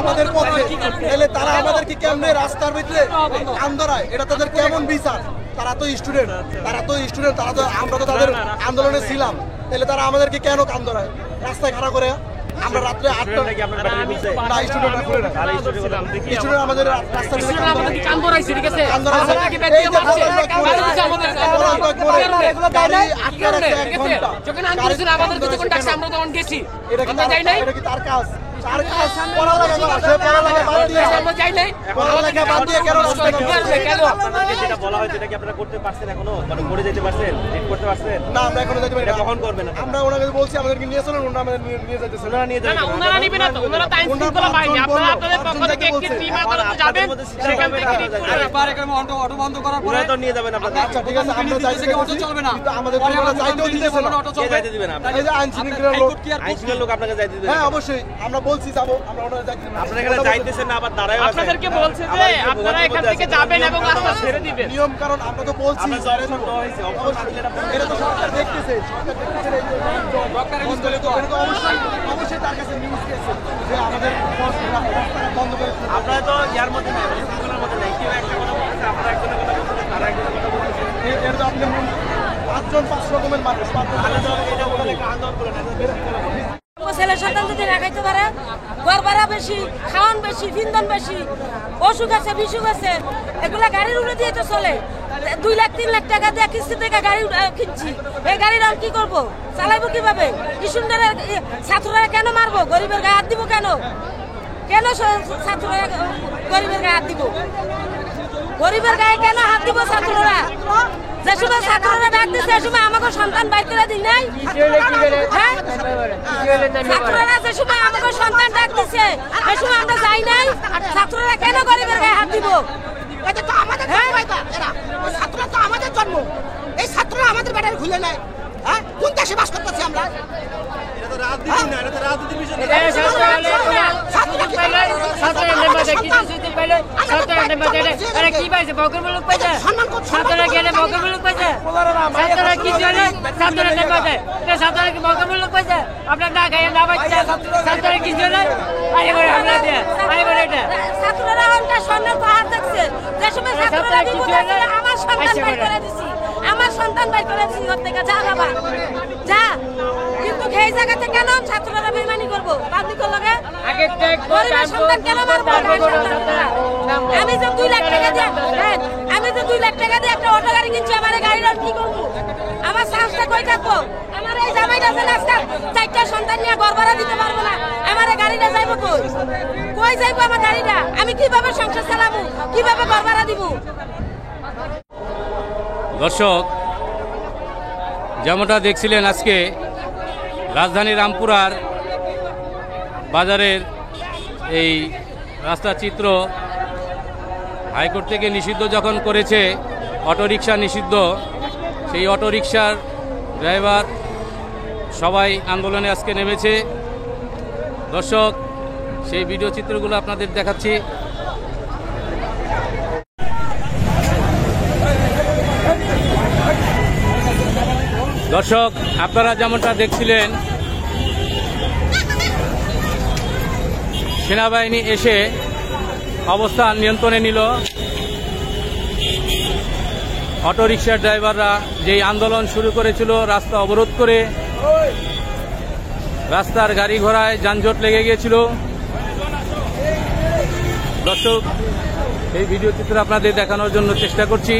আমাদের পক্ষে, তাহলে তারা আমাদেরকে কেমনে রাস্তার ভিতরে আন্দোলন, এটা তাদের কেমন বিচার? তারা তো স্টুডেন্ট, তারা তো, আমরা তো তাদের আন্দোলনে ছিলাম, তাহলে তারা আমাদেরকে কেন আন্দোলন রাস্তায় খাড়া করে? আমরা রাত্রে 8টা না স্টুডেন্ট করে না, স্টুডেন্ট আমাদের রাস্তায় তার কাজ আমরা ওনাকে বলছি আমাদেরকে নিয়ে চলেন, ওনারা নিয়ে যাইতেছে না, নিয়ে যাবেন ওনারা নিবে না তো, ওনারা তো আইন শৃঙ্খলা বাহিনী, আপনারা আপনাদের পক্ষ থেকে একটি টিম আদালতে যাবেন, সেখান থেকে আরেকবার এখানে অটো বন্ধ করার পরে তো নিয়ে যাবেন আপনারা। আচ্ছা ঠিক আছে, আমরা যাইতে অটো চলবে না, কিন্তু আমাদের পরিবার যাইতেও দিতেছে না, অটো চলবে যাইতে দিবেন আপনারা, এই যে আইন শৃঙ্খলার লোক আপনাকে যাইতে দিবে। হ্যাঁ অবশ্যই আমরা বলছি যাব, আমরা ওনারা যাইতে না, আপনারা এখানে যাইতেছেন না, আবার দাঁড়ায় আছেন, আপনাদেরকে বলছে যে আপনারা এখান থেকে যাবেন এবং রাস্তা ছেড়ে দিবেন, নিয়ম কারণ আমরা তো বলছি, আমরা জনসন হইছে এটা তো সরকার দেখতেছে, সরকার বন্ধ করে তো অবশ্যই তার কাছে নিউজ গেছে যে আমাদের বন্ধ করে। আপনারা তো ইয়ার মধ্যে নাই, শৃঙ্খলার মধ্যে নাই, কেউ একটা কথা বলছে, আপনারা একজনের কথা বলছেন, তারা একজনের কথা বলছে, এর তো আপনি 5 রকমের মানুষ, 5 জন এটা বলে আন্দোলন করে না, ছেলে সন্তান যদি রাখাইতে পারে, ঘর ভাড়া বেশি, খাওয়ান বেশি, ইন্ধন বেশি, অসুখ আছে, বিসুখ আছে, এগুলা গাড়ির উপরে দিয়ে তো চলে। 2 লাখ 3 লাখ টাকা দিয়ে কিস্তি থেকে গাড়ি কিনছি, এই গাড়ির আর কি করবো, চালাইবো কিভাবে? স্টুডেন্টরা ছাত্ররা কেন মারবো? গরিবের গায়ে হাত দিব কেন? কেন ছাত্ররা গরিবের গায়ে হাত দিব? গরিবের গায়ে কেন হাত দিব ছাত্ররা? যে সময় ছাত্ররা ডাক দিচ্ছে, সে সময় আমাকে সন্তান বাইর করে দিই নাই? ছাত্ররা যে সময় আমাকে সন্তান ডাক দিচ্ছে, সে সময় আমরা যাই নাই? ছাত্ররা কেন গরিবের গায়ে হাত দিব? এটা তো আমাদের ছাত্ররা তো আমাদের জন্ম, এই ছাত্ররা আমাদের ব্যাটারি খুলে নেয়। হ্যাঁ, কোন দেশে বাস করতেছি আমরা? এটা তো রাজনীতি না, এটা তো রাজনীতির বিষয় না। কি পাইছে? বকরমূলক পাইছে, ছাত্ররা গেলে বকরমূলক পাইছে, ছাত্ররা কি চলে, ছাত্ররা পাইছে, ছাত্ররা কি বকরমূলক পাইছে? আপনার না গায়ে না পাইছে, ছাত্ররা কি চলে? ছাত্ররা অনেক স্বর্ণের পাহাড় দেখছে, যে সময় ছাত্ররা বিপদে ছিল, আমার সন্তান বাইর করে দিছি, আমার সন্তান বাইর করে দিছি ওর থেকে, যা বাবা যা। কিন্তু এই জায়গাতে কেন ছাত্ররা বেইমানি করবো? পাবলিকের লগে গরিবের সন্তান কেন মারবো? আমি যে 2 লাখ টাকা দিয়ে, আমি যে 2 লাখ টাকা দিয়ে একটা অটো গাড়ি কিনছি, আমার গাড়ির কি করবো? আমার সাহসটা কই থাকবো? আমার এই জামাইটা আছে আজকে 4টা সন্তান নিয়ে ঘর ভাড়া দিতে পারবো না, আমার গাড়িটা যাইবো কই? কই যাইবো আমার গাড়িটা? আমি কিভাবে সংসার চালাবো, কিভাবে ঘর ভাড়া দিব? দর্শক, যেমনটা দেখছিলেন আজকে রাজধানী রামপুরার বাজারের এই রাস্তার চিত্র, হাইকোর্ট থেকে নিষিদ্ধ যখন করেছে অটোরিকশা নিষিদ্ধ, সেই অটোরিকশার ড্রাইভার সবাই আন্দোলনে আজকে নেমেছে। দর্শক, সেই ভিডিও চিত্রগুলো আপনাদের দেখাচ্ছি। দর্শক, আপনারা যেমনটা দেখছিলেন, সেনাবাহিনী এসে অবস্থান নিয়ন্ত্রণে নিল। অটোরিকশার ড্রাইভাররা যেই আন্দোলন শুরু করেছিল, রাস্তা অবরোধ করে, রাস্তার গাড়ি ঘোড়ায় যানজট লেগে গিয়েছিল। দর্শক, এই ভিডিও চিত্র আপনাদের দেখানোর জন্য চেষ্টা করছি।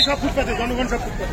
সব ফুটপাতে জনগণ সব ফুটপাতে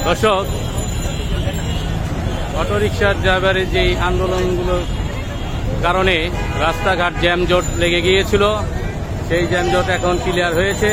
দর্শক, অটোরিকশার ড্রাইভারের যেই আন্দোলনগুলোর কারণে রাস্তাঘাট জ্যামজট লেগে গিয়েছিল, সেই জ্যামজট এখন ক্লিয়ার হয়েছে।